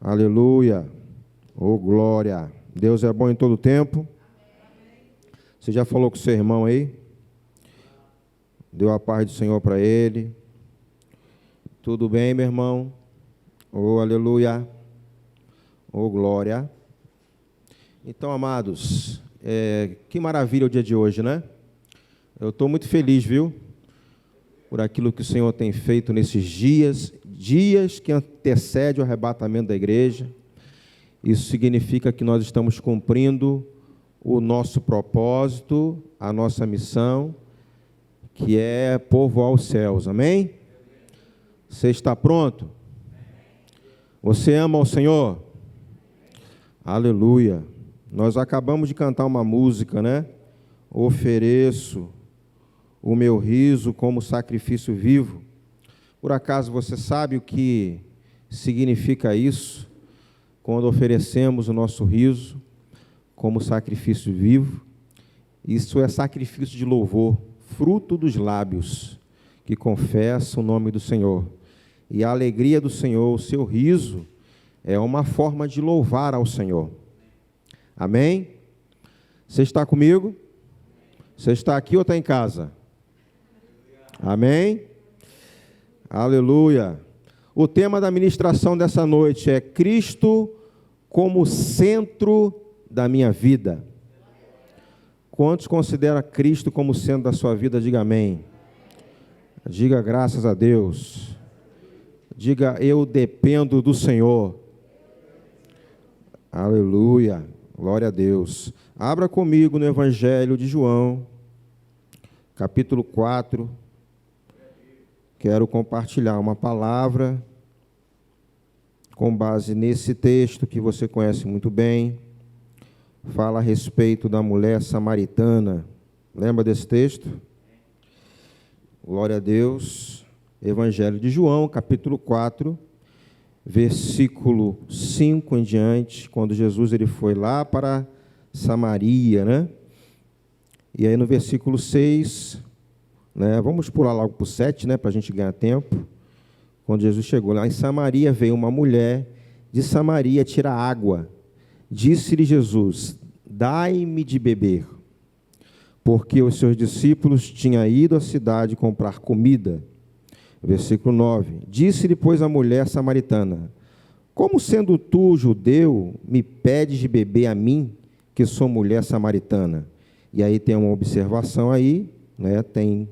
Aleluia. Oh, glória. Deus é bom em todo tempo. Você já falou com o seu irmão aí? Deu a paz do Senhor para ele? Tudo bem, meu irmão? Oh, aleluia. Oh, glória. Então, amados, que maravilha o dia de hoje, né? Eu estou muito feliz, viu? Por aquilo que o Senhor tem feito nesses dias que antecedem o arrebatamento da igreja. Isso significa que nós estamos cumprindo o nosso propósito, a nossa missão, que é povoar os céus, amém? Você está pronto? Você ama o Senhor? Aleluia. Nós acabamos de cantar uma música, né? Ofereço o meu riso como sacrifício vivo. Por acaso você sabe o que significa isso? Quando oferecemos o nosso riso como sacrifício vivo, isso é sacrifício de louvor, fruto dos lábios que confessam o nome do Senhor. E a alegria do Senhor, o seu riso, é uma forma de louvar ao Senhor. Amém? Você está comigo? Você está aqui ou está em casa? Amém? Aleluia. O tema da ministração dessa noite é Cristo como centro da minha vida. Quantos consideram Cristo como centro da sua vida? Diga amém. Diga graças a Deus. Diga eu dependo do Senhor. Aleluia. Glória a Deus. Abra comigo no Evangelho de João, capítulo 4. Quero compartilhar uma palavra com base nesse texto que você conhece muito bem. Fala a respeito da mulher samaritana. Lembra desse texto? Glória a Deus. Evangelho de João, capítulo 4, versículo 5 em diante, quando Jesus ele foi lá para Samaria, né? E aí no versículo 6, né, vamos pular logo para o 7, né, para a gente ganhar tempo. Quando Jesus chegou lá em Samaria, veio uma mulher de Samaria tirar água. Disse-lhe Jesus: dai-me de beber, porque os seus discípulos tinham ido à cidade comprar comida. Versículo 9. Disse-lhe, pois, a mulher samaritana: como sendo tu, judeu, me pedes de beber a mim, que sou mulher samaritana? E aí tem uma observação aí, né? Tem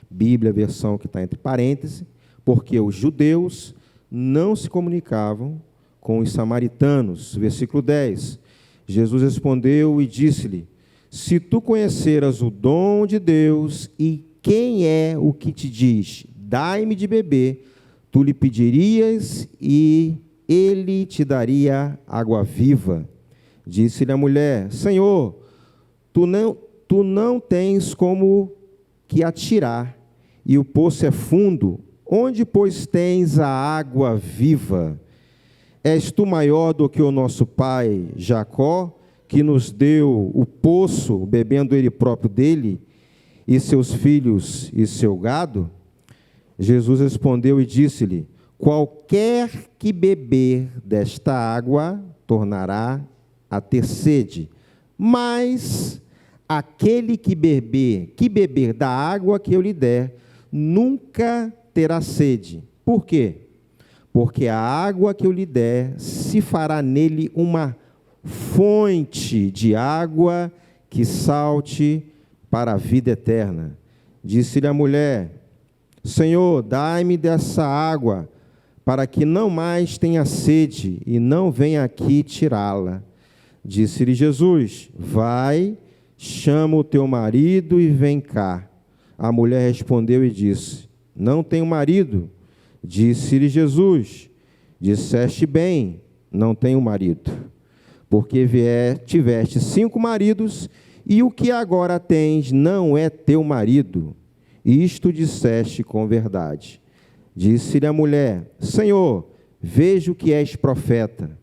Bíblia, versão que está entre parênteses, porque os judeus não se comunicavam com os samaritanos. Versículo 10. Jesus respondeu e disse-lhe: se tu conheceras o dom de Deus e quem é o que te diz, dai-me de beber, tu lhe pedirias e ele te daria água viva. Disse-lhe a mulher: Senhor, tu não tens como que atirar, e o poço é fundo. Onde, pois, tens a água viva? És tu maior do que o nosso pai Jacó, que nos deu o poço, bebendo ele próprio dele, e seus filhos e seu gado? Jesus respondeu e disse-lhe: qualquer que beber desta água tornará a ter sede, mas aquele que beber da água que eu lhe der, nunca terá sede. Por quê? Porque a água que eu lhe der se fará nele uma fonte de água que salte para a vida eterna. Disse-lhe a mulher: Senhor, dai-me dessa água, para que não mais tenha sede, e não venha aqui tirá-la. Disse-lhe Jesus: vai, chama o teu marido e vem cá. A mulher respondeu e disse: não tenho marido. Disse-lhe Jesus: disseste bem, não tenho marido, porque tiveste 5 maridos, e o que agora tens não é teu marido. Isto disseste com verdade. Disse-lhe a mulher: Senhor, vejo que és profeta.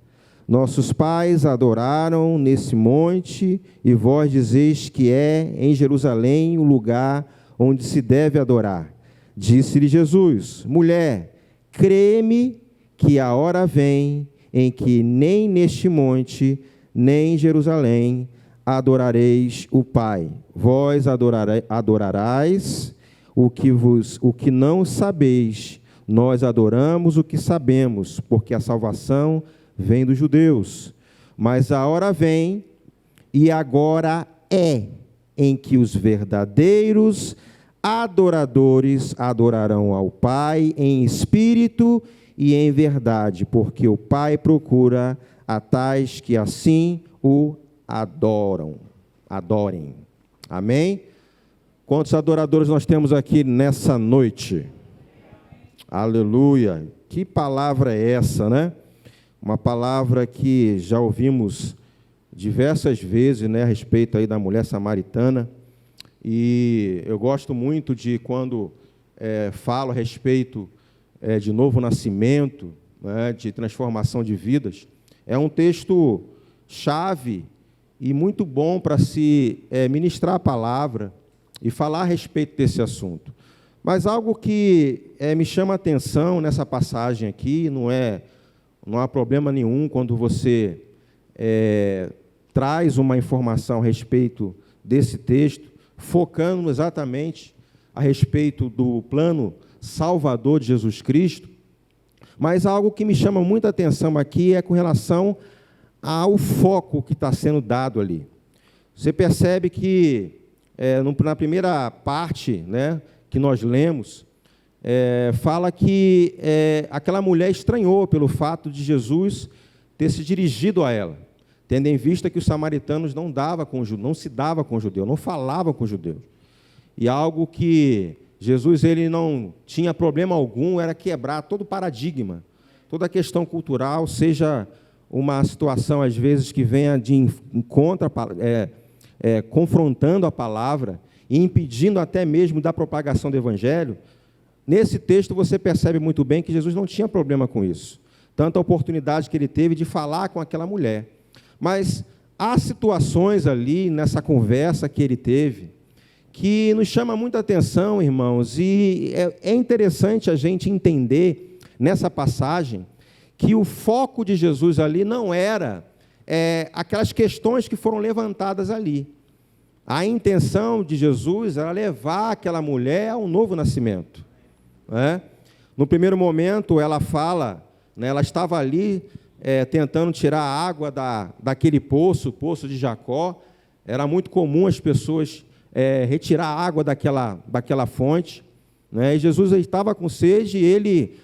Nossos pais adoraram nesse monte, e vós dizeis que é em Jerusalém o lugar onde se deve adorar. Disse-lhe Jesus: mulher, crê-me que a hora vem em que nem neste monte, nem em Jerusalém adorareis o Pai. Vós adorarás o que não sabeis. Nós adoramos o que sabemos, porque a salvação vem dos judeus. Mas a hora vem, e agora é, em que os verdadeiros adoradores adorarão ao Pai em espírito e em verdade, porque o Pai procura a tais que assim o adorem. Amém? Quantos adoradores nós temos aqui nessa noite? Aleluia! Que palavra é essa, né? Uma palavra que já ouvimos diversas vezes, né, a respeito aí da mulher samaritana, e eu gosto muito de quando falo a respeito de novo nascimento, né, de transformação de vidas. É um texto chave e muito bom para se ministrar a palavra e falar a respeito desse assunto. Mas algo que me chama a atenção nessa passagem aqui, não há problema nenhum quando você traz uma informação a respeito desse texto, focando exatamente a respeito do plano salvador de Jesus Cristo. Mas algo que me chama muita atenção aqui é com relação ao foco que está sendo dado ali. Você percebe que, na primeira parte, né, que nós lemos, fala que aquela mulher estranhou pelo fato de Jesus ter se dirigido a ela, tendo em vista que os samaritanos não se davam com os judeus, não falavam com os judeus. E algo que Jesus ele não tinha problema algum era quebrar todo o paradigma, toda a questão cultural, seja uma situação, às vezes, que venha de encontro, confrontando a palavra e impedindo até mesmo da propagação do Evangelho. Nesse texto você percebe muito bem que Jesus não tinha problema com isso. Tanto a oportunidade que ele teve de falar com aquela mulher. Mas há situações ali, nessa conversa que ele teve, que nos chama muita atenção, irmãos, e é interessante a gente entender, nessa passagem, que o foco de Jesus ali não era aquelas questões que foram levantadas ali. A intenção de Jesus era levar aquela mulher a um novo nascimento. No primeiro momento, ela fala, né, ela estava ali tentando tirar a água daquele poço, o poço de Jacó. Era muito comum as pessoas retirar a água daquela fonte, né? E Jesus estava com sede e ele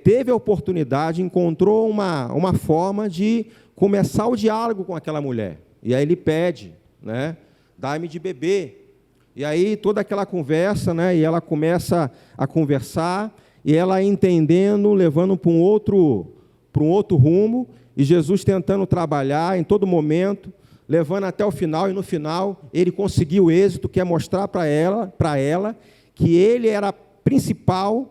teve a oportunidade, encontrou uma forma de começar o diálogo com aquela mulher. E aí ele pede, né, dá-me de beber. E aí toda aquela conversa, né, e ela começa a conversar, e ela entendendo, levando para um outro rumo, e Jesus tentando trabalhar em todo momento, levando até o final, e no final ele conseguiu o êxito, que é mostrar para ela que ele era principal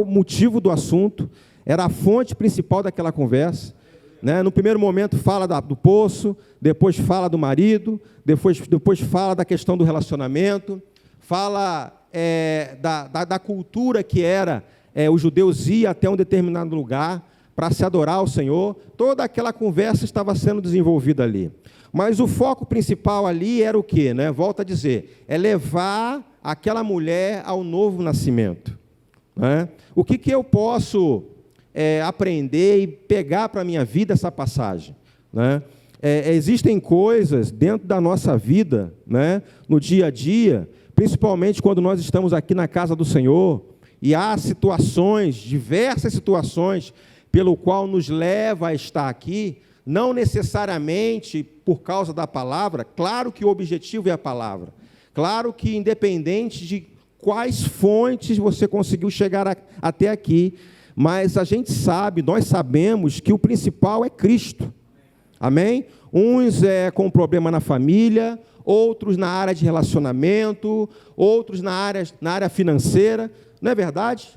motivo do assunto, era a fonte principal daquela conversa. Né? No primeiro momento fala do poço, depois fala do marido, depois fala da questão do relacionamento, fala da cultura que era, os judeus iam até um determinado lugar para se adorar ao Senhor. Toda aquela conversa estava sendo desenvolvida ali. Mas o foco principal ali era o quê? Né? Volto a dizer, levar aquela mulher ao novo nascimento. Né? O que eu posso aprender e pegar para a minha vida essa passagem? Né? Existem coisas dentro da nossa vida, né, no dia a dia, principalmente quando nós estamos aqui na casa do Senhor, e há situações, diversas situações, pelo qual nos leva a estar aqui, não necessariamente por causa da palavra. Claro que o objetivo é a palavra, claro que independente de quais fontes você conseguiu chegar até aqui, mas a gente sabe, nós sabemos que o principal é Cristo. Amém? Uns com problema na família, outros na área de relacionamento, outros na área financeira. Não é verdade?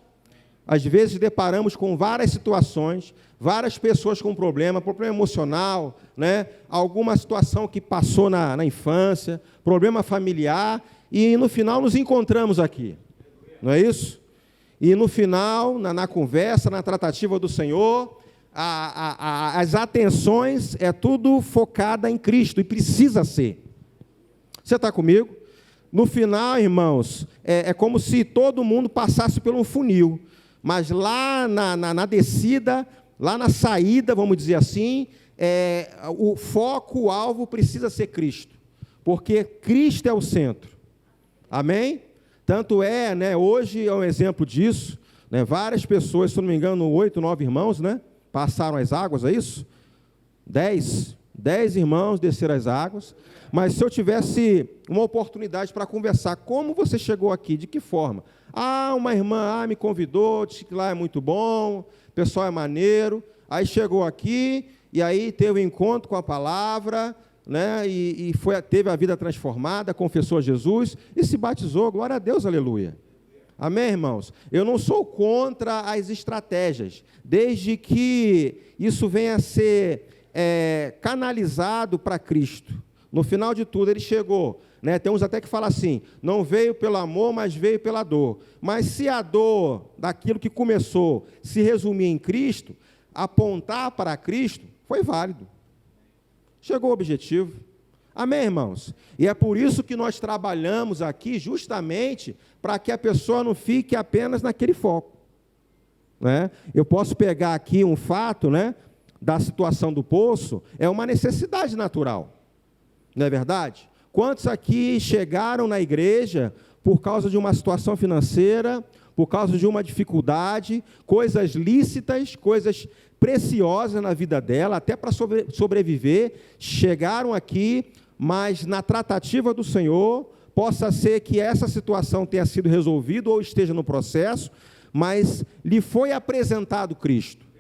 Às vezes deparamos com várias situações, várias pessoas com problema emocional, né? Alguma situação que passou na infância, problema familiar, e no final nos encontramos aqui. Não é isso? E no final, na conversa, na tratativa do Senhor, as atenções é tudo focada em Cristo, e precisa ser. Você está comigo? No final, irmãos, é como se todo mundo passasse por um funil, mas lá na descida, lá na saída, vamos dizer assim, o foco, o alvo precisa ser Cristo, porque Cristo é o centro. Amém? Tanto hoje é um exemplo disso, várias pessoas, se não me engano, 8, 9 irmãos, passaram as águas, é isso? 10 irmãos desceram as águas. Mas se eu tivesse uma oportunidade para conversar, como você chegou aqui, de que forma? Uma irmã me convidou, disse que lá é muito bom, o pessoal é maneiro, aí chegou aqui, e aí teve um encontro com a palavra, e teve a vida transformada, confessou a Jesus, e se batizou, glória a Deus, aleluia. Amém, irmãos? Eu não sou contra as estratégias, desde que isso venha a ser canalizado para Cristo. No final de tudo, ele chegou. Tem uns até que falam assim, não veio pelo amor, mas veio pela dor. Mas se a dor daquilo que começou se resumir em Cristo, apontar para Cristo, foi válido. Chegou o objetivo. Amém, irmãos? E é por isso que nós trabalhamos aqui, justamente, para que a pessoa não fique apenas naquele foco. Eu posso pegar aqui um fato, da situação do poço, é uma necessidade natural. Não é verdade? Quantos aqui chegaram na igreja por causa de uma situação financeira, por causa de uma dificuldade, coisas lícitas, coisas preciosas na vida dela, até para sobreviver, chegaram aqui, mas na tratativa do Senhor, possa ser que essa situação tenha sido resolvida ou esteja no processo, mas lhe foi apresentado Cristo.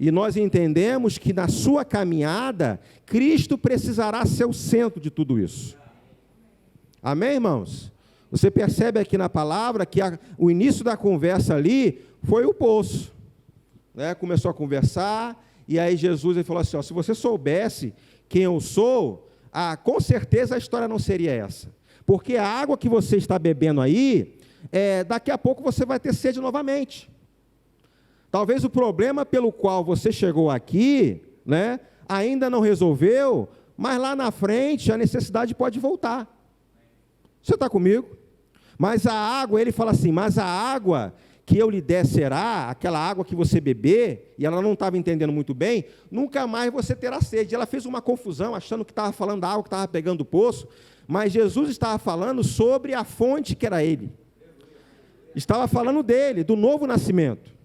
E nós entendemos que na sua caminhada, Cristo precisará ser o centro de tudo isso. Amém, irmãos? Você percebe aqui na palavra que o início da conversa ali foi o poço. Começou a conversar, e aí Jesus falou assim, se você soubesse quem eu sou, com certeza a história não seria essa. Porque a água que você está bebendo aí, daqui a pouco você vai ter sede novamente. Talvez o problema pelo qual você chegou aqui, ainda não resolveu, mas lá na frente a necessidade pode voltar. Você está comigo? Mas a água, ele fala assim, mas a água que eu lhe der será, aquela água que você beber, e ela não estava entendendo muito bem, nunca mais você terá sede. Ela fez uma confusão, achando que estava falando da água que estava pegando do poço, mas Jesus estava falando sobre a fonte que era ele. Estava falando dele, do novo nascimento.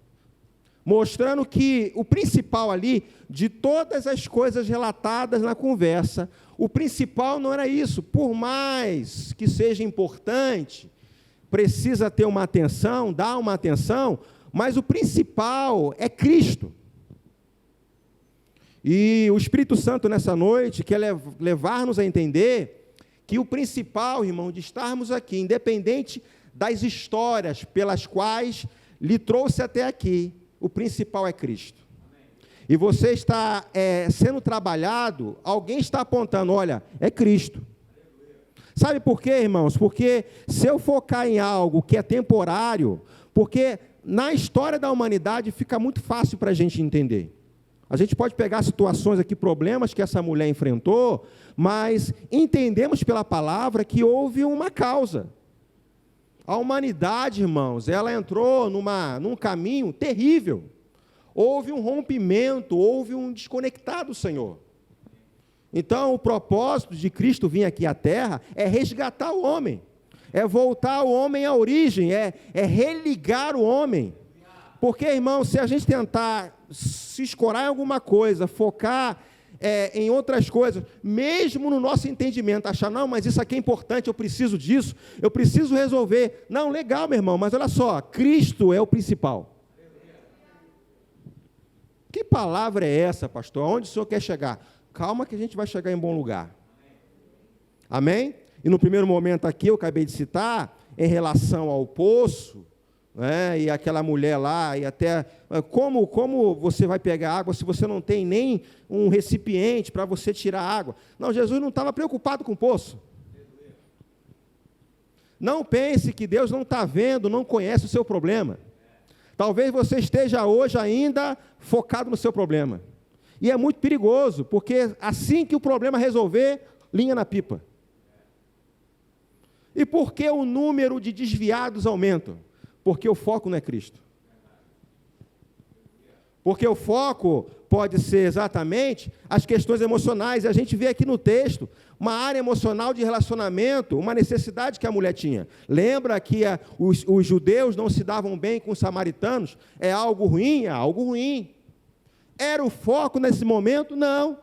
Mostrando que o principal ali, de todas as coisas relatadas na conversa, o principal não era isso. Por mais que seja importante, precisa ter uma atenção, dar uma atenção, mas o principal é Cristo. E o Espírito Santo nessa noite quer levar-nos a entender que o principal, irmão, de estarmos aqui, independente das histórias pelas quais lhe trouxe até aqui, o principal é Cristo. E você está sendo trabalhado, alguém está apontando, olha, é Cristo. Sabe por quê, irmãos? Porque se eu focar em algo que é temporário, porque na história da humanidade fica muito fácil para a gente entender. A gente pode pegar situações aqui, problemas que essa mulher enfrentou, mas entendemos pela palavra que houve uma causa. A humanidade, irmãos, ela entrou num caminho terrível. Houve um rompimento, houve um desconectar do Senhor. Então, o propósito de Cristo vir aqui à Terra é resgatar o homem, é voltar o homem à origem, é religar o homem. Porque, irmão, se a gente tentar se escorar em alguma coisa, focar em outras coisas, mesmo no nosso entendimento, achar, não, mas isso aqui é importante, eu preciso disso, eu preciso resolver. Não, legal, meu irmão, mas olha só, Cristo é o principal. Que palavra é essa, pastor? Aonde o senhor quer chegar? Calma que a gente vai chegar em bom lugar. Amém? E no primeiro momento aqui, eu acabei de citar, em relação ao poço, e aquela mulher lá, e até, como você vai pegar água se você não tem nem um recipiente para você tirar água? Não, Jesus não estava preocupado com o poço. Não pense que Deus não está vendo, não conhece o seu problema. Talvez você esteja hoje ainda focado no seu problema. E é muito perigoso, porque assim que o problema resolver, linha na pipa. E por que o número de desviados aumenta? Porque o foco não é Cristo. Porque o foco pode ser exatamente as questões emocionais. E a gente vê aqui no texto uma área emocional de relacionamento, uma necessidade que a mulher tinha. Lembra que os judeus não se davam bem com os samaritanos? É algo ruim? É algo ruim. Era o foco nesse momento? Não.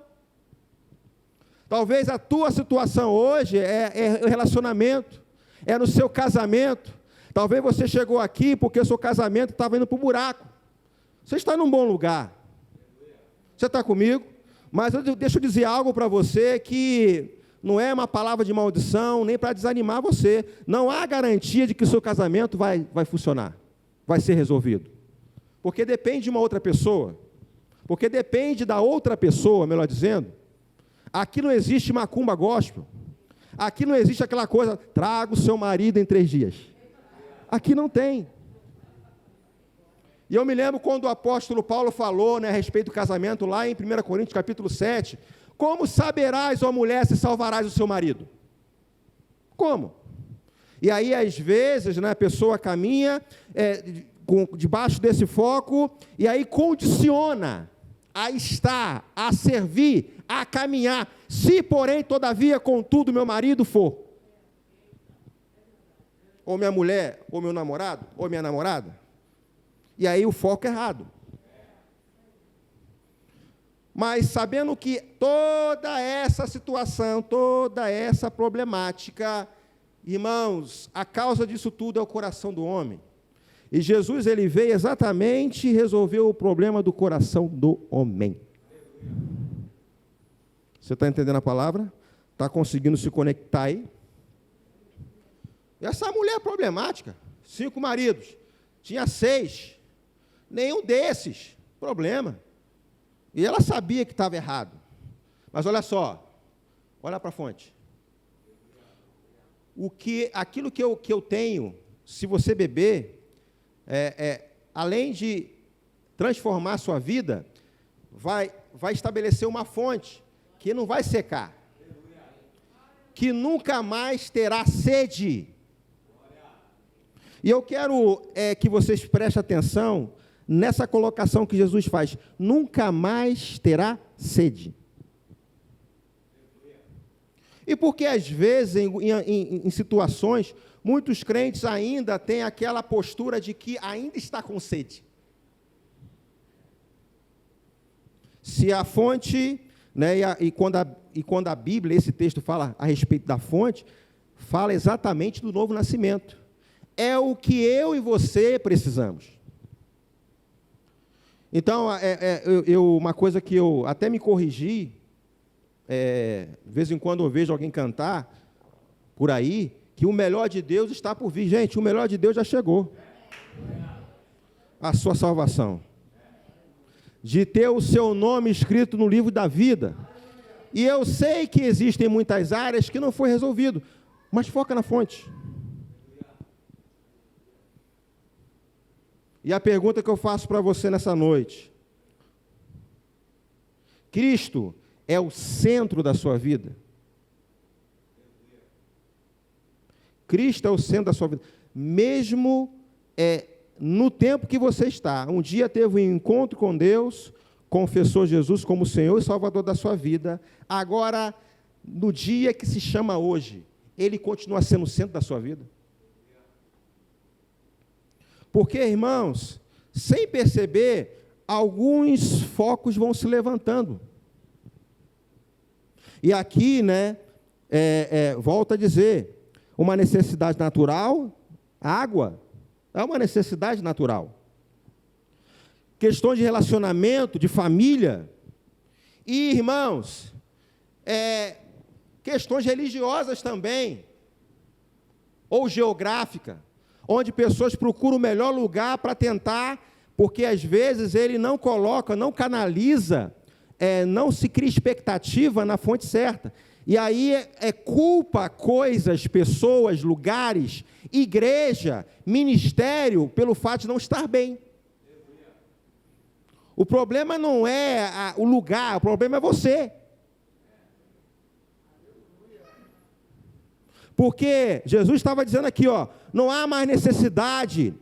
Talvez a tua situação hoje é o relacionamento, é no seu casamento. Talvez você chegou aqui porque o seu casamento estava indo para o buraco. Você está num bom lugar. Você está comigo? Mas deixa eu dizer algo para você que não é uma palavra de maldição, nem para desanimar você. Não há garantia de que o seu casamento vai funcionar, vai ser resolvido. Porque depende de uma outra pessoa. Porque depende da outra pessoa, melhor dizendo. Aqui não existe macumba gospel. Aqui não existe aquela coisa, traga o seu marido em 3 dias. Aqui não tem. E eu me lembro quando o apóstolo Paulo falou, né, a respeito do casamento, lá em 1 Coríntios, capítulo 7, como saberás, ó mulher, se salvarás o seu marido? Como? E aí, às vezes, né, a pessoa caminha debaixo desse foco, e aí condiciona a estar, a servir, a caminhar. Se, porém, todavia, contudo, meu marido for, ou minha mulher, ou meu namorado, ou minha namorada, e aí o foco é errado. Mas sabendo que toda essa situação, toda essa problemática, irmãos, a causa disso tudo é o coração do homem. E Jesus, ele veio exatamente resolver o problema do coração do homem. Você está entendendo a palavra? Está conseguindo se conectar aí? E essa mulher é problemática. 5 maridos. Tinha 6. Nenhum desses. Problema. E ela sabia que estava errado. Mas olha só. Olha para a fonte. Aquilo que eu tenho, se você beber, além de transformar a sua vida, vai estabelecer uma fonte que não vai secar, que nunca mais terá sede. E eu quero que vocês prestem atenção nessa colocação que Jesus faz: nunca mais terá sede. E porque às vezes, em situações, muitos crentes ainda têm aquela postura de que ainda está com sede. Se a fonte, né, e quando a Bíblia, esse texto fala a respeito da fonte, fala exatamente do novo nascimento. É o que eu e você precisamos. Então, uma coisa que eu até me corrigi, de vez em quando eu vejo alguém cantar por aí, que o melhor de Deus está por vir. Gente, o melhor de Deus já chegou. A sua salvação. De ter o seu nome escrito no livro da vida. E eu sei que existem muitas áreas que não foi resolvido, mas foca na fonte. E a pergunta que eu faço para você nessa noite: Cristo é o centro da sua vida? Cristo é o centro da sua vida. Mesmo no tempo que você está, um dia teve um encontro com Deus, confessou Jesus como Senhor e Salvador da sua vida, agora, no dia que se chama hoje, Ele continua sendo o centro da sua vida? Porque, irmãos, sem perceber, alguns focos vão se levantando. E aqui, né, volto a dizer, uma necessidade natural, água, é uma necessidade natural. Questões de relacionamento, de família. E, irmãos, questões religiosas também, ou geográfica, onde pessoas procuram o melhor lugar para tentar, porque às vezes ele não coloca, não canaliza, não se cria expectativa na fonte certa. E aí culpa coisas, pessoas, lugares, igreja, ministério, pelo fato de não estar bem. O problema não é o lugar, o problema é você. Porque Jesus estava dizendo aqui, ó, não há mais necessidade,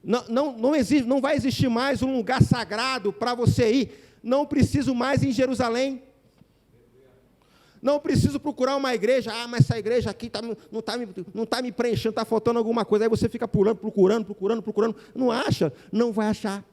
não vai existir mais um lugar sagrado para você ir. Não preciso mais ir em Jerusalém. Não preciso procurar uma igreja. Ah, mas essa igreja aqui não está me preenchendo, está faltando alguma coisa. Aí você fica procurando. Não acha? Não vai achar.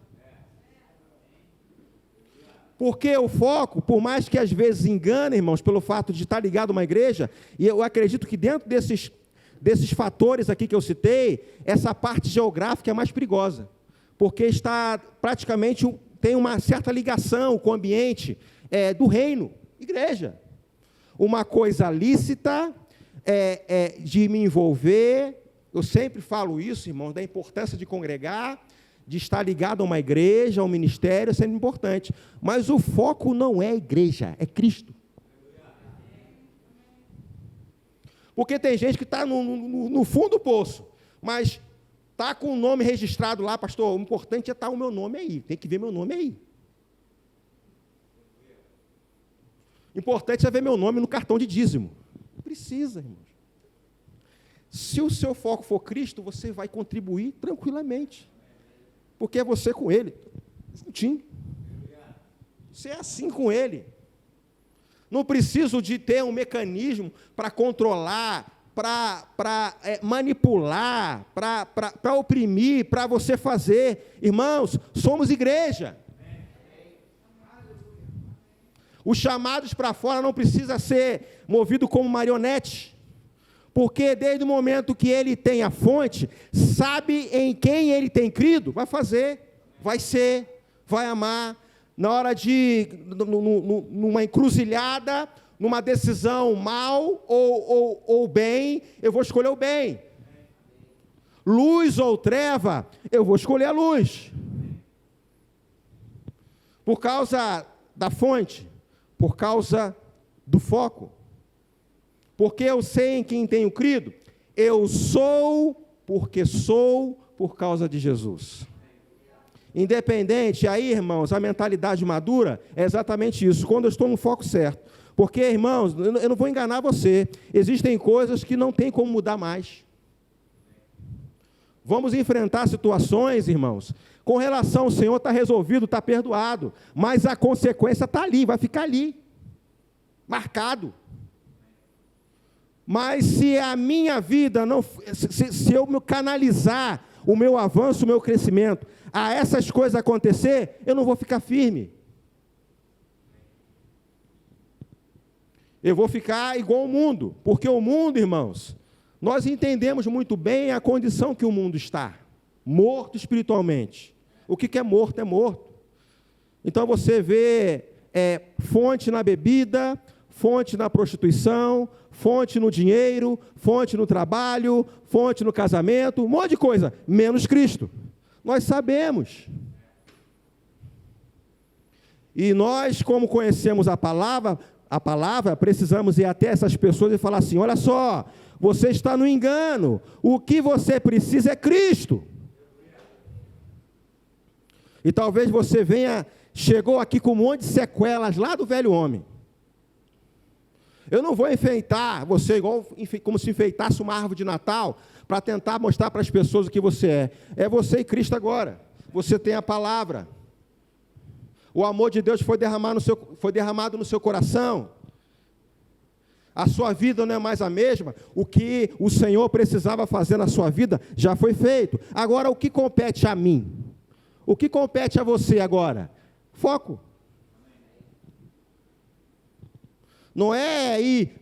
Porque o foco, por mais que às vezes engane, irmãos, pelo fato de estar ligado a uma igreja, e eu acredito que dentro desses fatores aqui que eu citei, essa parte geográfica é mais perigosa, porque está praticamente, tem uma certa ligação com o ambiente do reino, igreja. Uma coisa lícita, de me envolver, eu sempre falo isso, irmãos, da importância de congregar, de estar ligado a uma igreja, a um ministério, é sempre importante. Mas o foco não é a igreja, é Cristo. Porque tem gente que está no fundo do poço, mas está com o nome registrado lá, pastor, o importante é estar o meu nome aí, tem que ver meu nome aí. Importante é ver meu nome no cartão de dízimo. Precisa, irmãos. Se o seu foco for Cristo, você vai contribuir tranquilamente. Porque é você com Ele, juntinho. Você é assim com Ele. Não preciso de ter um mecanismo para controlar, para manipular, para oprimir, para você fazer. Irmãos, somos igreja. Os chamados para fora não precisa ser movido como marionete. Porque desde o momento que ele tem a fonte, sabe em quem ele tem crido, vai fazer, vai ser, vai amar. Na hora de, numa encruzilhada, numa decisão mal ou bem, eu vou escolher o bem. Luz ou treva, eu vou escolher a luz. Por causa da fonte, por causa do foco. Porque eu sei em quem tenho crido, eu sou porque sou por causa de Jesus. Independente, aí, irmãos, a mentalidade madura é exatamente isso, quando eu estou no foco certo. Porque, irmãos, eu não vou enganar você, existem coisas que não tem como mudar mais. Vamos enfrentar situações, irmãos, com relação ao Senhor está resolvido, está perdoado, mas a consequência está ali, vai ficar ali, marcado. Mas se a minha vida não, se eu me canalizar o meu avanço, o meu crescimento, a essas coisas acontecer, eu não vou ficar firme. Eu vou ficar igual ao mundo, porque o mundo, irmãos, nós entendemos muito bem a condição que o mundo está, morto espiritualmente. O que é morto é morto. Então você vê fonte na bebida, fonte na prostituição, fonte no dinheiro, fonte no trabalho, fonte no casamento, um monte de coisa, menos Cristo. Nós sabemos. E nós, como conhecemos a palavra, precisamos ir até essas pessoas e falar assim, olha só, você está no engano, o que você precisa é Cristo. E talvez você chegou aqui com um monte de sequelas lá do velho homem. Eu não vou enfeitar você como se enfeitasse uma árvore de Natal para tentar mostrar para as pessoas o que você é. É você e Cristo agora. Você tem a palavra. O amor de Deus foi derramado no seu coração. A sua vida não é mais a mesma. O que o Senhor precisava fazer na sua vida já foi feito. Agora, o que compete a mim? O que compete a você agora? Foco. Não é aí,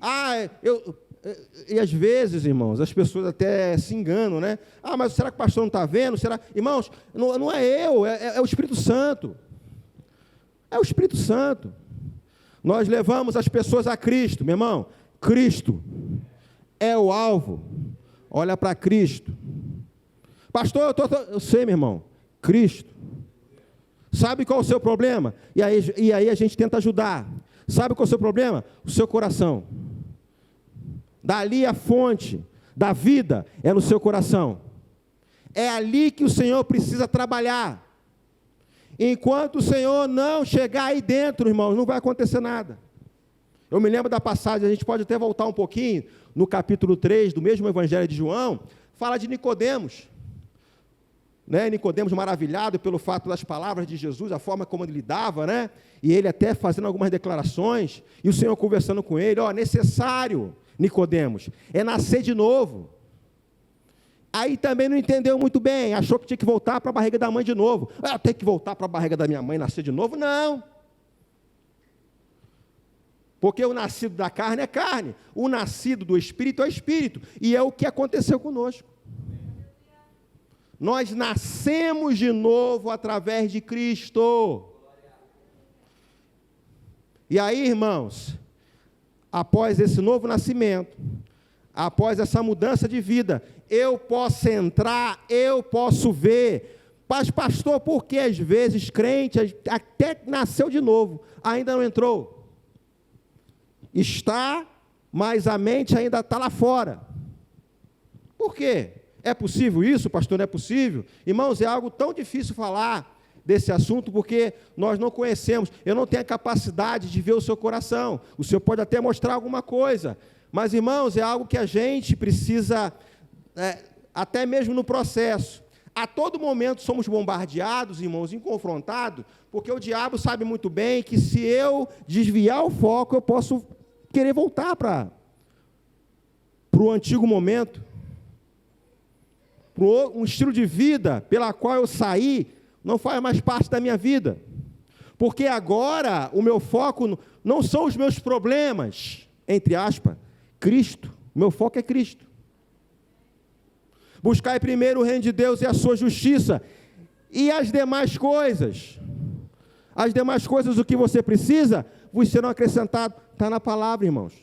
e às vezes, irmãos, as pessoas até se enganam, né? Mas será que o pastor não está vendo? Irmãos, não é eu, é o Espírito Santo. É o Espírito Santo. Nós levamos as pessoas a Cristo, meu irmão. Cristo é o alvo. Olha para Cristo. Pastor, eu sei, meu irmão. Cristo. Sabe qual é o seu problema? E aí a gente tenta ajudar. Sabe qual é o seu problema? O seu coração. Dali a fonte da vida é no seu coração. É ali que o Senhor precisa trabalhar. Enquanto o Senhor não chegar aí dentro, irmãos, não vai acontecer nada. Eu me lembro da passagem, a gente pode até voltar um pouquinho, no capítulo 3 do mesmo Evangelho de João, fala de Nicodemos. Né? Nicodemos maravilhado pelo fato das palavras de Jesus, a forma como ele lidava, né? E ele até fazendo algumas declarações, e o Senhor conversando com ele, necessário, Nicodemos, é nascer de novo. Aí também não entendeu muito bem, achou que tinha que voltar para a barriga da mãe de novo. Eu tenho que voltar para a barriga da minha mãe e nascer de novo? Não. Porque o nascido da carne é carne, o nascido do Espírito é Espírito, e é o que aconteceu conosco. Nós nascemos de novo através de Cristo. E aí, irmãos, após esse novo nascimento, após essa mudança de vida, eu posso entrar, eu posso ver. Mas, pastor, por que às vezes crente até nasceu de novo, ainda não entrou? Está, mas a mente ainda está lá fora. Por quê? É possível isso, pastor? Não é possível? Irmãos, é algo tão difícil falar desse assunto, porque nós não conhecemos. Eu não tenho a capacidade de ver o seu coração. O Senhor pode até mostrar alguma coisa, mas, irmãos, é algo que a gente precisa, até mesmo no processo. A todo momento somos bombardeados, irmãos, e confrontados, porque o diabo sabe muito bem que se eu desviar o foco, eu posso querer voltar para o antigo momento, para um estilo de vida pela qual eu saí, não faz mais parte da minha vida, porque agora o meu foco não são os meus problemas, entre aspas, Cristo, o meu foco é Cristo. Buscai primeiro o reino de Deus e a sua justiça, e as demais coisas, o que você precisa, vos serão acrescentados. Está na palavra, irmãos.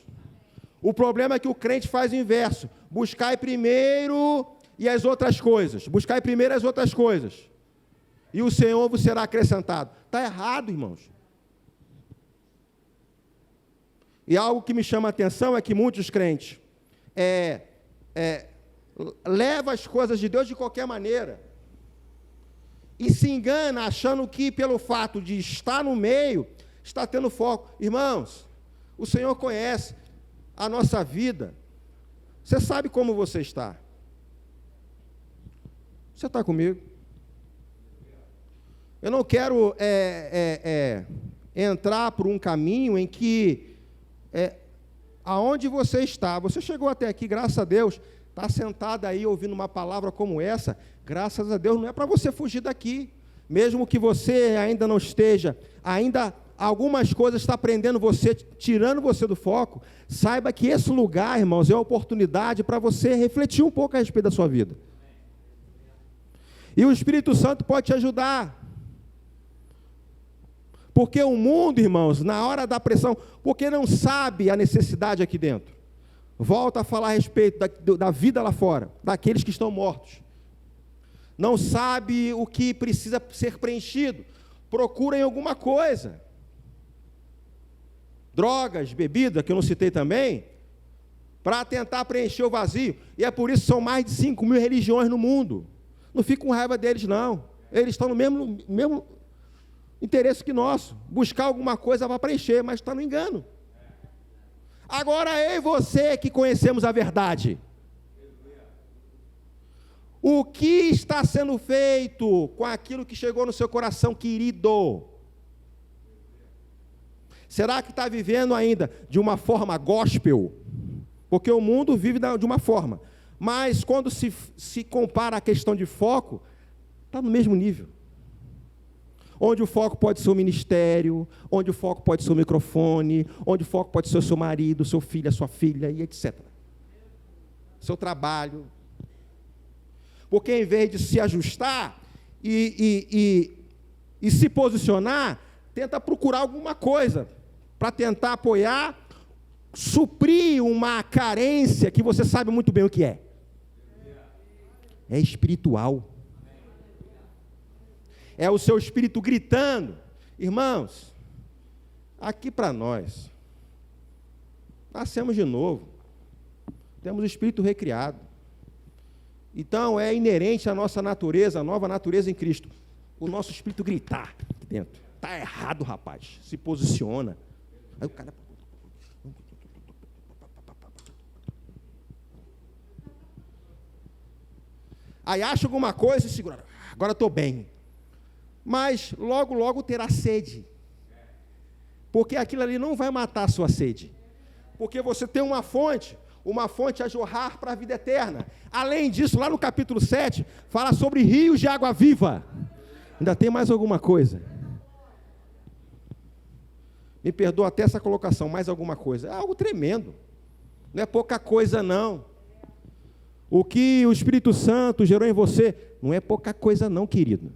O problema é que o crente faz o inverso, buscai primeiro e as outras coisas, buscai primeiro as outras coisas, e o Senhor vos será acrescentado. Está errado, irmãos. E algo que me chama a atenção é que muitos crentes levam as coisas de Deus de qualquer maneira, e se engana achando que pelo fato de estar no meio, está tendo foco. Irmãos, o Senhor conhece a nossa vida, você sabe como você está. Você está comigo? Eu não quero entrar por um caminho em que, aonde você está, você chegou até aqui, graças a Deus, está sentado aí ouvindo uma palavra como essa, graças a Deus, não é para você fugir daqui, mesmo que você ainda não esteja, ainda algumas coisas estão prendendo você, tirando você do foco, saiba que esse lugar, irmãos, é uma oportunidade para você refletir um pouco a respeito da sua vida. E o Espírito Santo pode te ajudar. Porque o mundo, irmãos, na hora da pressão, porque não sabe a necessidade aqui dentro. Volta a falar a respeito da vida lá fora, daqueles que estão mortos. Não sabe o que precisa ser preenchido. Procurem alguma coisa. Drogas, bebida, que eu não citei também, para tentar preencher o vazio. E é por isso que são mais de 5.000 religiões no mundo. Não fique com raiva deles, não. Eles estão no mesmo interesse que nosso. Buscar alguma coisa para preencher, mas está no engano. Agora, eu e você que conhecemos a verdade. O que está sendo feito com aquilo que chegou no seu coração, querido? Será que está vivendo ainda de uma forma gospel? Porque o mundo vive de uma forma. Mas quando se compara a questão de foco, está no mesmo nível. Onde o foco pode ser o ministério, onde o foco pode ser o microfone, onde o foco pode ser o seu marido, o seu filho, a sua filha, e etc. Seu trabalho. Porque em vez de se ajustar e se posicionar, tenta procurar alguma coisa para tentar apoiar, suprir uma carência que você sabe muito bem o que é. É espiritual. É o seu espírito gritando. Irmãos, aqui para nós, nascemos de novo, temos o espírito recriado. Então, é inerente à nossa natureza, a nova natureza em Cristo. o nosso espírito gritar aqui dentro. Está errado, rapaz. Se posiciona. Aí o cara... Aí acha alguma coisa e segura. Agora estou bem. Mas logo, logo terá sede. Porque aquilo ali não vai matar a sua sede. Porque você tem uma fonte a jorrar para a vida eterna. Além disso, lá no capítulo 7, fala sobre rios de água viva. Ainda tem mais alguma coisa? Me perdoa até essa colocação, mais alguma coisa. É algo tremendo. Não é pouca coisa, não. O que o Espírito Santo gerou em você, não é pouca coisa, não, querido.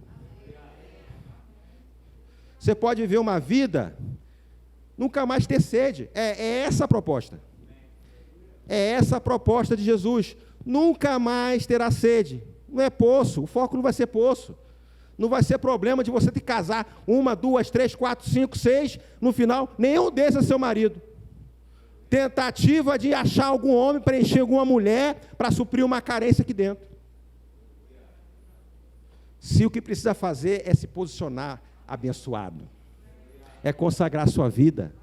Você pode viver uma vida, nunca mais ter sede. É essa a proposta. É essa a proposta de Jesus. Nunca mais terá sede. Não é poço, o foco não vai ser poço. Não vai ser problema de você ter que casar 1, 2, 3, 4, 5, 6. No final, nenhum desses é seu marido. Tentativa de achar algum homem, preencher alguma mulher, para suprir uma carência aqui dentro. Se o que precisa fazer é se posicionar abençoado, é consagrar a sua vida,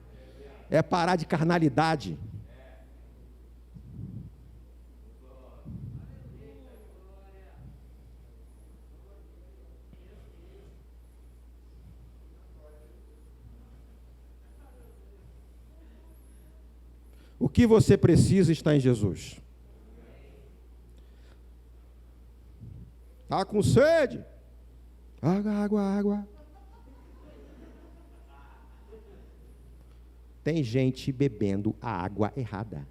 é parar de carnalidade. O que você precisa está em Jesus. Está com sede? Água. Tem gente bebendo a água errada.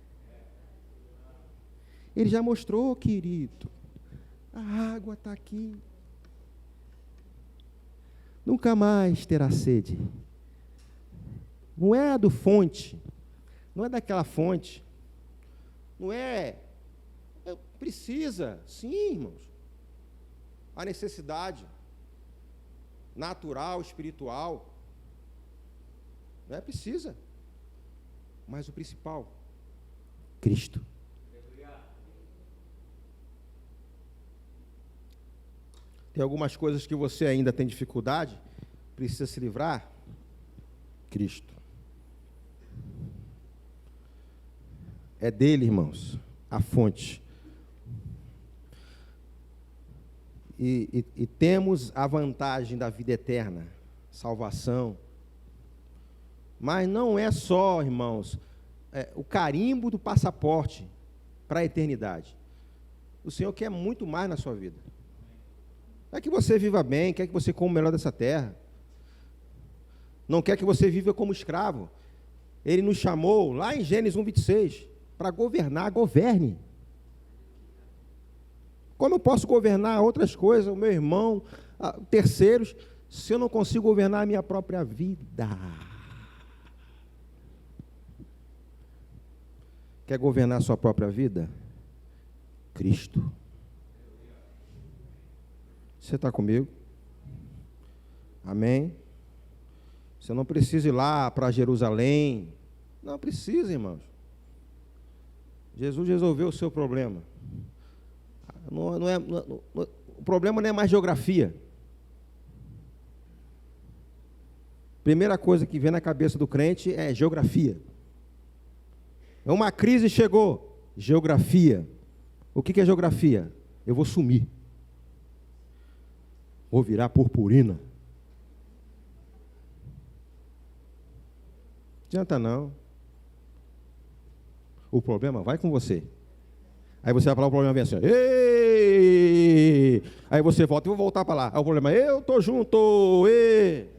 Ele já mostrou, querido. A água está aqui. Nunca mais terá sede. Não é a do fonte. Não é daquela fonte. Não é... Precisa, sim, irmãos. A necessidade natural, espiritual. Não é precisa. Mas o principal, Cristo. Tem algumas coisas que você ainda tem dificuldade, precisa se livrar? Cristo. É dele, irmãos, a fonte. E temos a vantagem da vida eterna, salvação. Mas não é só, irmãos, o carimbo do passaporte para a eternidade. O Senhor quer muito mais na sua vida. Quer que você viva bem, quer que você coma o melhor dessa terra. Não quer que você viva como escravo. Ele nos chamou, lá em Gênesis 1:26, para governar, governe. Como eu posso governar outras coisas, o meu irmão, terceiros, se eu não consigo governar a minha própria vida? Quer governar a sua própria vida? Cristo. Você está comigo? Amém? Você não precisa ir lá para Jerusalém. Não precisa, irmãos. Jesus resolveu o seu problema. O problema não é mais geografia. Primeira coisa que vem na cabeça do crente é geografia. Uma crise chegou. Geografia. O que é geografia? Eu vou sumir. Vou virar purpurina. Não adianta não. O problema vai com você. Aí você vai falar, o problema vem assim, ei! Aí você volta, eu vou voltar para lá. Aí o problema é, eu estou junto, ei!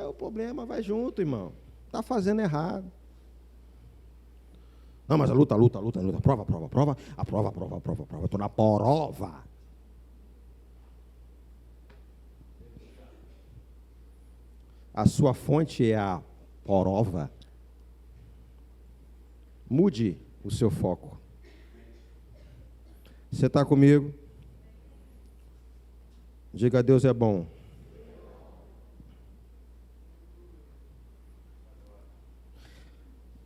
O problema vai junto, irmão. Está fazendo errado. Não, mas a luta. Prova. Eu estou na prova. A sua fonte é a prova. Mude o seu foco. Você está comigo? Diga, Deus é bom.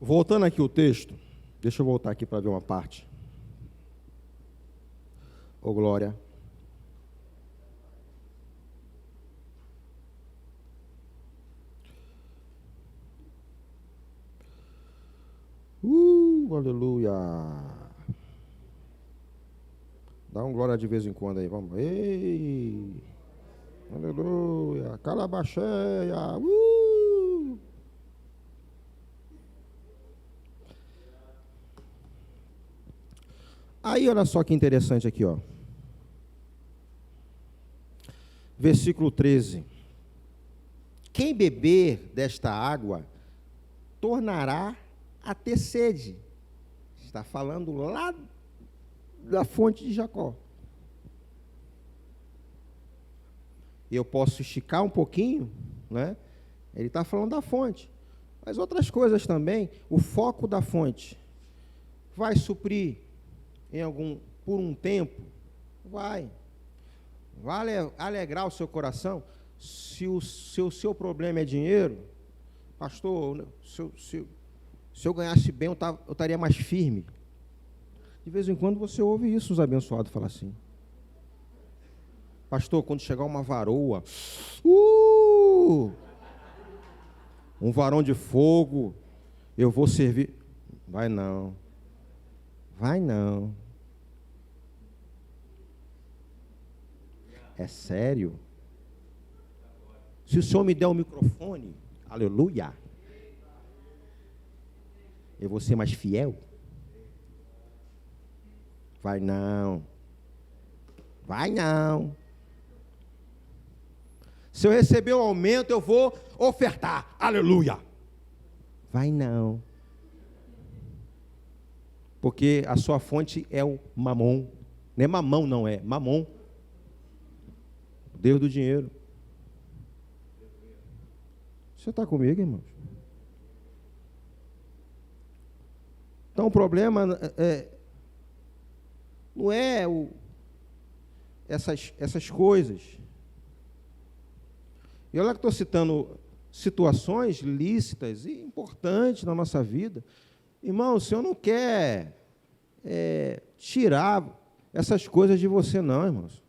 Voltando aqui o texto, deixa eu voltar aqui para ver uma parte. Ô, glória. Aleluia. Dá um glória de vez em quando aí, vamos. Ei! Aleluia. Calabacheia. Aí, olha só que interessante aqui, ó. Versículo 13. Quem beber desta água tornará a ter sede. Está falando lá da fonte de Jacó. Eu posso esticar um pouquinho, né? Ele está falando da fonte. Mas outras coisas também, o foco da fonte vai suprir por um tempo? Vai alegrar o seu coração. Se o seu problema é dinheiro, pastor, se eu ganhasse bem, eu estaria mais firme. De vez em quando você ouve isso, os abençoados falar assim. Pastor, quando chegar uma varoa, um varão de fogo, eu vou servir. Vai não. É sério? Se o Senhor me der um microfone, aleluia, eu vou ser mais fiel? Vai não. Se eu receber um aumento, eu vou ofertar, aleluia. Vai não. Porque a sua fonte é o mamon. Não é mamão, não, é mamon. Deus do dinheiro. Você está comigo, irmãos? Então o problema não é essas coisas. E olha que estou citando situações lícitas e importantes na nossa vida. Irmão, o Senhor não quer tirar essas coisas de você, não, irmãos.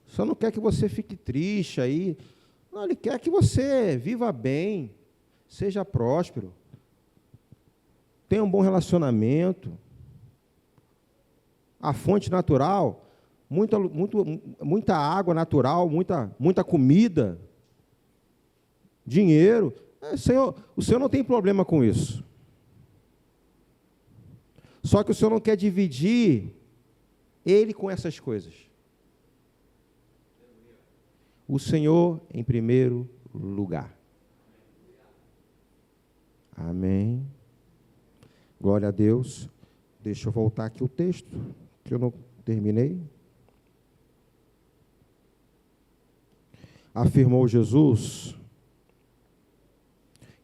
O Senhor não quer que você fique triste aí. Não, Ele quer que você viva bem, seja próspero, tenha um bom relacionamento. A fonte natural, muita água natural, muita comida, dinheiro. O Senhor não tem problema com isso. Só que o Senhor não quer dividir Ele com essas coisas. O Senhor em primeiro lugar. Amém. Glória a Deus. Deixa eu voltar aqui o texto, que eu não terminei. Afirmou Jesus: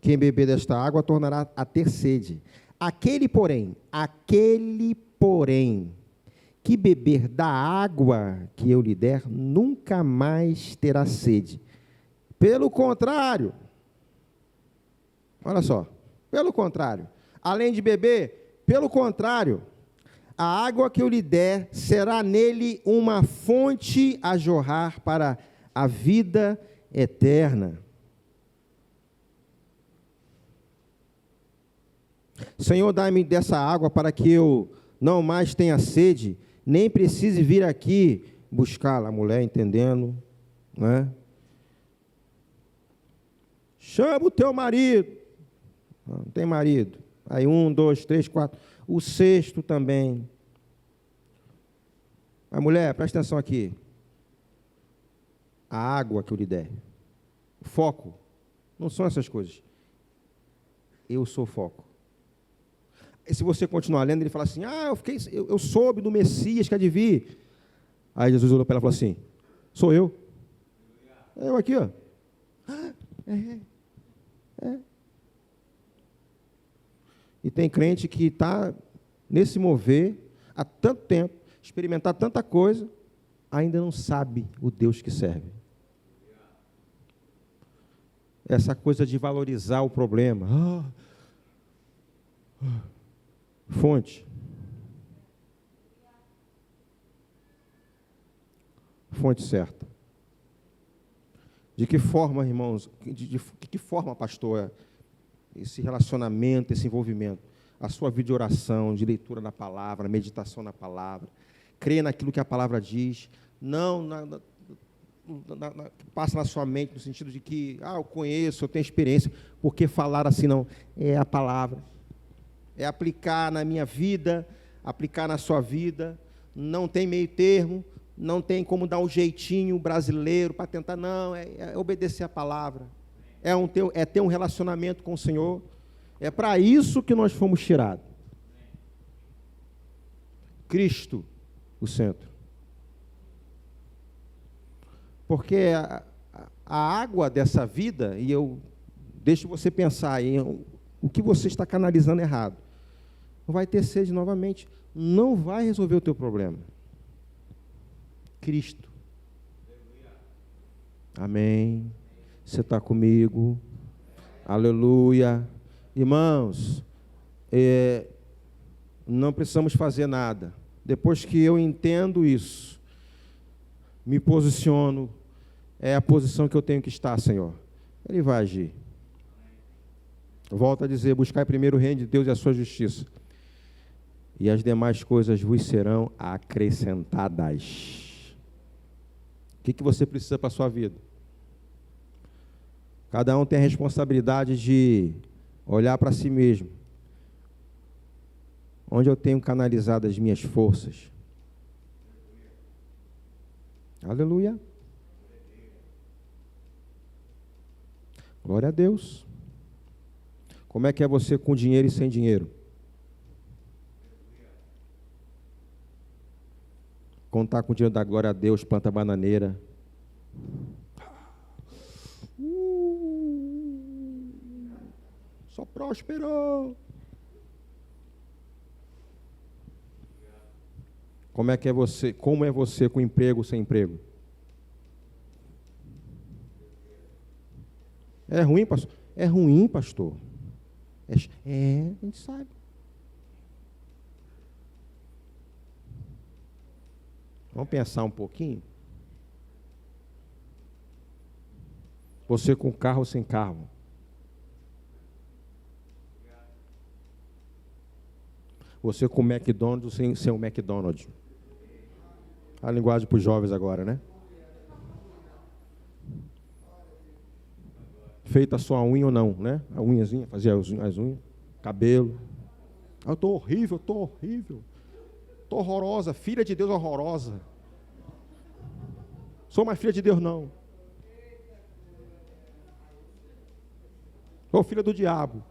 quem beber desta água tornará a ter sede. Aquele, porém, que beber da água que eu lhe der, nunca mais terá sede. Pelo contrário, olha só, pelo contrário, além de beber, pelo contrário, a água que eu lhe der será nele uma fonte a jorrar para a vida eterna. Senhor, dá-me dessa água para que eu não mais tenha sede, nem precise vir aqui buscá-la. A mulher entendendo, né? Chama o teu marido. Não tem marido. Aí 1, 2, 3, 4. O sexto também. A mulher, presta atenção aqui. A água que eu lhe der. O foco não são essas coisas. Eu sou o foco. E se você continuar lendo, ele fala assim: eu soube do Messias que há de vir. Aí Jesus olhou para ela e falou assim: sou eu. É eu aqui, ó. E tem crente que está nesse mover há tanto tempo, experimentar tanta coisa, ainda não sabe o Deus que serve. Essa coisa de valorizar o problema. Fonte. Fonte certa. De que forma, irmãos, de que forma, pastor, esse relacionamento, esse envolvimento? A sua vida de oração, de leitura da palavra, meditação na palavra, crer naquilo que a palavra diz, não passa na sua mente no sentido de que, eu conheço, eu tenho experiência, porque falar assim não, é a palavra, é aplicar na minha vida, aplicar na sua vida, não tem meio termo, não tem como dar um jeitinho brasileiro para tentar, não, é obedecer a palavra, é ter um relacionamento com o Senhor, é para isso que nós fomos tirados. Cristo, o centro. Porque a água dessa vida, e eu deixo você pensar em o que você está canalizando errado, vai ter sede novamente, não vai resolver o teu problema. Cristo. Amém. Você está comigo? Aleluia. Irmãos, não precisamos fazer nada. Depois que eu entendo isso, me posiciono, é a posição que eu tenho que estar, Senhor. Ele vai agir. Volto a dizer, buscai primeiro o reino de Deus e a sua justiça, e as demais coisas vos serão acrescentadas. O que você precisa para a sua vida? Cada um tem a responsabilidade de olhar para si mesmo. Onde eu tenho canalizado as minhas forças? Aleluia. Glória a Deus. Como é que é você com dinheiro e sem dinheiro? Contar com o dinheiro da glória a Deus, planta bananeira. Só prosperou. Como é você com emprego sem emprego? É ruim, pastor? É ruim, pastor. A gente sabe. Vamos pensar um pouquinho? Você com carro ou sem carro? Você com McDonald's ou sem o McDonald's? A linguagem para os jovens agora, né? Feita só a unha ou não, né? A unhazinha, fazia as unhas, cabelo. Eu estou horrível, estou horrorosa, filha de Deus horrorosa. Sou mais filha de Deus, não. Sou filha do diabo.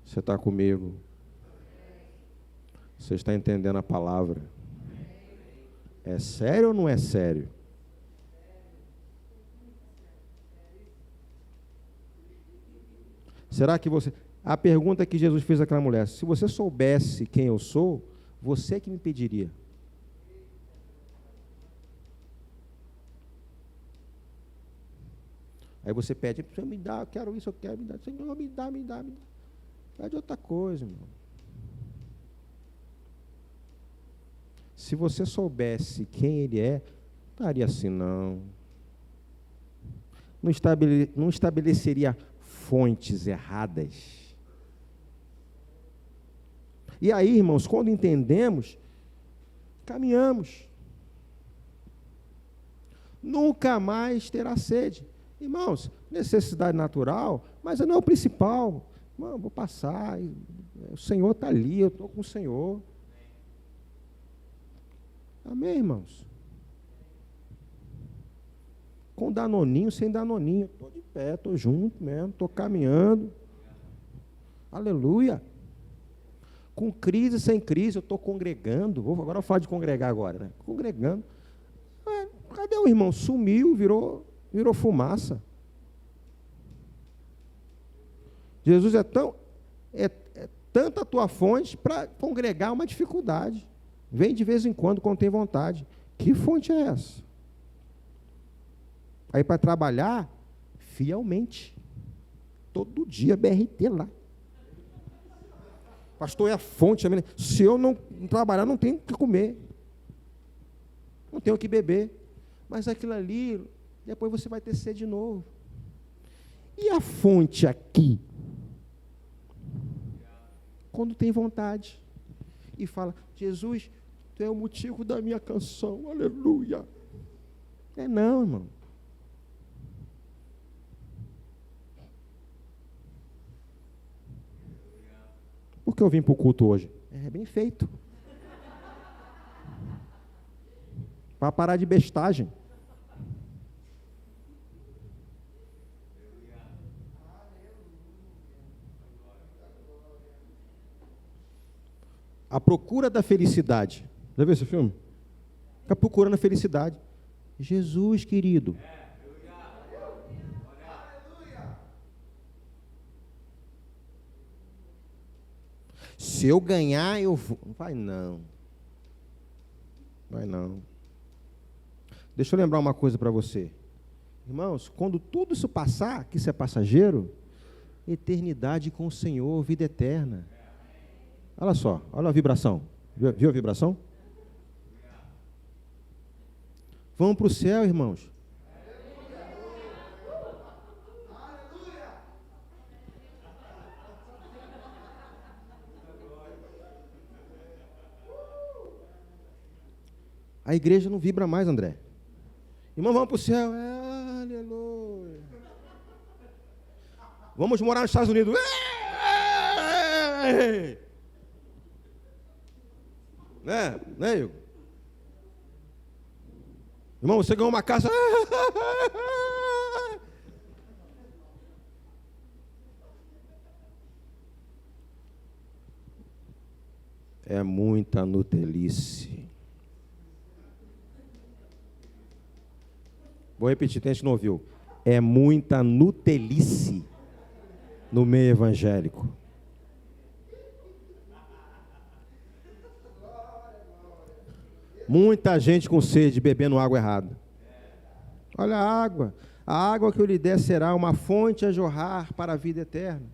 Você está comigo? Você está entendendo a palavra? É sério ou não é sério? Será que você... A pergunta que Jesus fez àquela mulher, se você soubesse quem eu sou, você que me pediria. Aí você pede, Senhor, me dá, eu quero isso, eu quero, me dá. Senhor, me dá. Pede outra coisa, irmão. Se você soubesse quem Ele é, não estaria assim, não. Não estabeleceria fontes erradas. E aí, irmãos, quando entendemos, caminhamos. Nunca mais terá sede. Irmãos, necessidade natural, mas não é o principal. Irmão, vou passar, o Senhor está ali, eu estou com o Senhor. Amém, irmãos? Com danoninho, sem danoninho, estou de pé, estou junto mesmo, estou caminhando. Aleluia. Com crise, sem crise, eu estou congregando. Agora eu falo de congregar agora, né? Congregando. Cadê o irmão? Sumiu, virou fumaça. Jesus é tanta a tua fonte para congregar uma dificuldade. Vem de vez em quando tem vontade. Que fonte é essa? Aí para trabalhar fielmente. Todo dia BRT lá. Pastor, é a fonte. Se eu não trabalhar, não tenho o que comer. Não tenho o que beber. Mas aquilo ali, depois você vai ter sede de novo. E a fonte aqui? Quando tem vontade. E fala, Jesus, tu é o motivo da minha canção. Aleluia. Não, irmão. Por que eu vim para o culto hoje? É bem feito. Para parar de bestagem. A procura da felicidade. Já viu esse filme? Fica procurando a felicidade. Jesus, querido. Se eu ganhar, eu vou. Vai não. Vai não. Deixa eu lembrar uma coisa para você. Irmãos, quando tudo isso passar, que isso é passageiro, eternidade com o Senhor, vida eterna. Olha só, olha a vibração. Viu a vibração? Vamos para o céu, irmãos. A igreja não vibra mais, André. Irmão, vamos para o céu. Aleluia. Vamos morar nos Estados Unidos. Né, Igor? Irmão, você ganhou uma casa. É muita nutelice. Vou repetir, tem gente que não ouviu. É muita nutelice no meio evangélico. Muita gente com sede, bebendo água errada. Olha a água. A água que eu lhe der será uma fonte a jorrar para a vida eterna.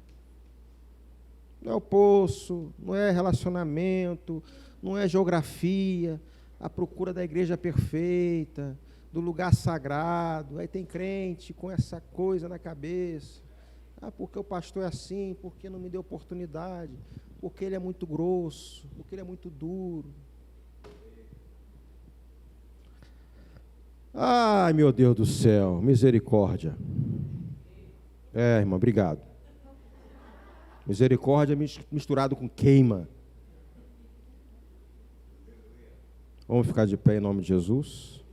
Não é o poço, não é relacionamento, não é geografia, a procura da igreja perfeita, do lugar sagrado. Aí tem crente com essa coisa na cabeça. Porque o pastor é assim, porque não me deu oportunidade, porque ele é muito grosso, porque ele é muito duro. Ai, meu Deus do céu, misericórdia. Irmão, obrigado. Misericórdia misturado com queima. Vamos ficar de pé em nome de Jesus.